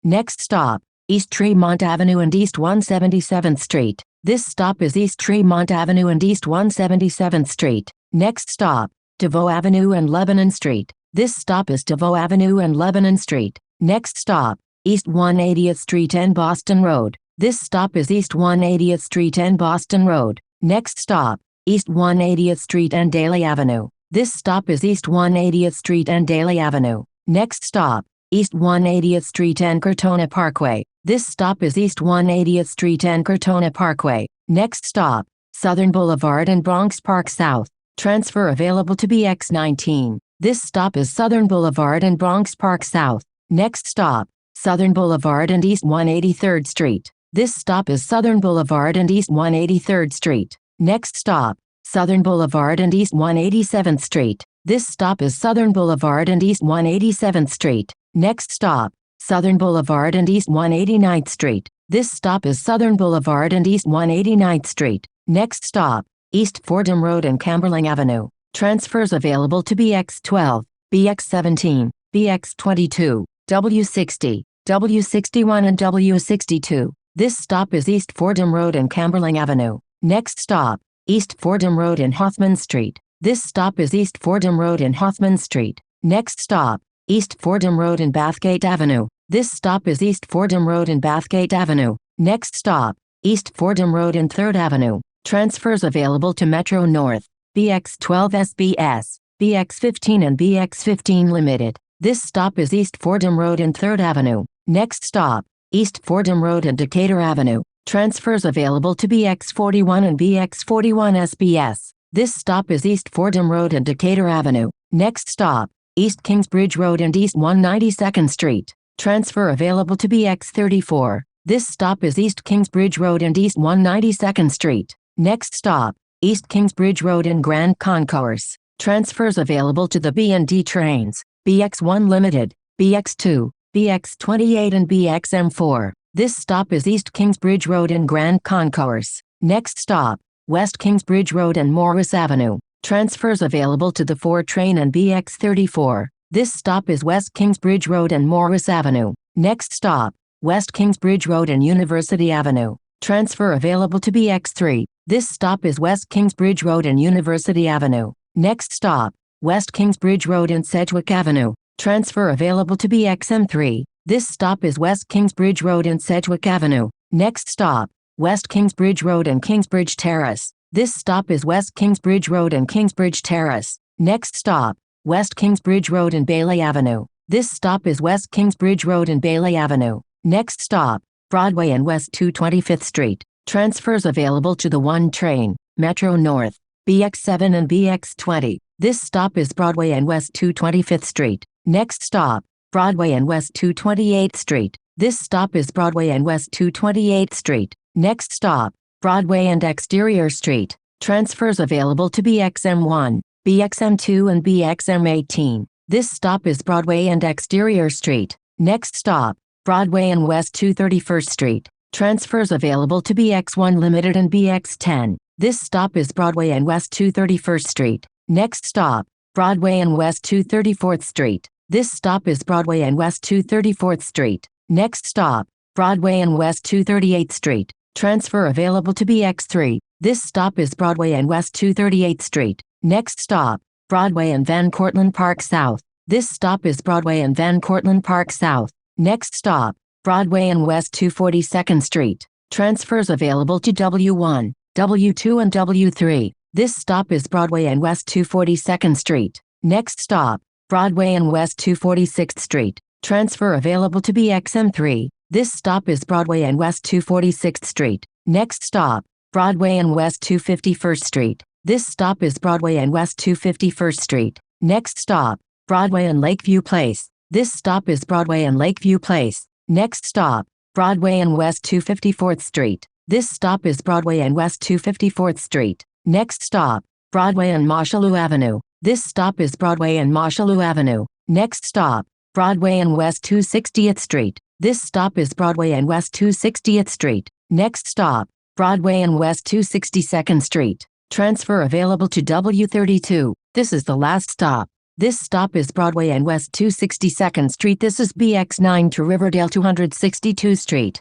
Next stop, East Tremont Avenue and East 177th Street. This stop is East Tremont Avenue and East 177th Street. Next stop, DeVoe Avenue and Lebanon Street. This stop is DeVoe Avenue and Lebanon Street. Next stop, East 180th Street and Boston Road. This stop is East 180th Street and Boston Road. Next stop, East 180th Street and Daly Avenue. This stop is East 180th Street and Daly Avenue. Next stop, East 180th Street and Cortona Parkway. This stop is East 180th Street and Cortona Parkway. Next stop, Southern Boulevard and Bronx Park South. Transfer available to Bx9. This stop is Southern Boulevard and Bronx Park South. Next stop, Southern Boulevard and East 183rd Street. This stop is Southern Boulevard and East 183rd Street. Next stop, Southern Boulevard and East 187th Street. This stop is Southern Boulevard and East 187th Street. Next stop, Southern Boulevard and East 189th Street. This stop is Southern Boulevard and East 189th Street. Next stop, East Fordham Road and Camberling Avenue. Transfers available to Bx12, Bx17, Bx22, W60, W61 and W62. This stop is East Fordham Road and Camberling Avenue. Next stop, East Fordham Road and Hoffman Street. This stop is East Fordham Road and Hoffman Street. Next stop, East Fordham Road and Bathgate Avenue. This stop is East Fordham Road and Bathgate Avenue. Next stop, East Fordham Road and 3rd Avenue. Transfers available to Metro North, Bx12 SBS, Bx15 and Bx15 Limited. This stop is East Fordham Road and 3rd Avenue. Next stop, East Fordham Road and Decatur Avenue. Transfers available to Bx41 and Bx41 SBS. This stop is East Fordham Road and Decatur Avenue. Next stop, East Kingsbridge Road and East 192nd Street. Transfer available to Bx34. This stop is East Kingsbridge Road and East 192nd Street. Next stop, East Kingsbridge Road and Grand Concourse. Transfers available to the B&D trains, Bx1 Limited, Bx2, Bx28 and BXM4. This stop is East Kingsbridge Road and Grand Concourse. Next stop, West Kingsbridge Road and Morris Avenue. Transfers available to the 4 train and Bx34. This stop is West Kingsbridge Road and Morris Avenue. Next stop, West Kingsbridge Road and University Avenue. Transfer available to Bx3. This stop is West Kingsbridge Road and University Avenue. Next stop, West Kingsbridge Road and Sedgwick Avenue. Transfer available to Bxm3. This stop is West Kingsbridge Road and Sedgwick Avenue. Next stop, West Kingsbridge Road and Kingsbridge Terrace. This stop is West Kingsbridge Road and Kingsbridge Terrace. Next stop, West Kingsbridge Road and Bailey Avenue. This stop is West Kingsbridge Road and Bailey Avenue. Next stop, Broadway and West 225th Street. Transfers available to the 1 train, Metro North, Bx7 and Bx20. This stop is Broadway and West 225th Street. Next stop, Broadway and West 228th Street. This stop is Broadway and West 228th Street. Next stop, Broadway and Exterior Street. Transfers available to Bxm1, Bxm2 and Bxm18. This stop is Broadway and Exterior Street. Next stop, Broadway and West 231st Street. Transfers available to Bx1 Limited and Bx10. This stop is Broadway and West 231st Street. Next stop, Broadway and West 234th Street. This stop is Broadway and West 234th Street. Next stop, Broadway and West 238th Street. Transfer available to Bx3. This stop is Broadway and West 238th Street. Next stop, Broadway and Van Cortlandt Park South. This stop is Broadway and Van Cortlandt Park South. Next stop, Broadway and West 242nd Street. Transfers available to W1, W2 and W3. This stop is Broadway and West 242nd Street. Next stop, Broadway and West 246th Street. Transfer available to Bxm3. This stop is Broadway and West 246th Street. Next stop, Broadway and West 251st Street. This stop is Broadway and West 251st Street. Next stop, Broadway and Lakeview Place. This stop is Broadway and Lakeview Place. Next stop, Broadway and West 254th Street. This stop is Broadway and West 254th Street. Next stop, Broadway and Mosholu Avenue. This stop is Broadway and Mosholu Avenue. Next stop, Broadway and West 260th Street. This stop is Broadway and West 260th Street. Next stop, Broadway and West 262nd Street. Transfer available to W32. This is the last stop. This stop is Broadway and West 262nd Street. This is Bx9 to Riverdale 262nd Street.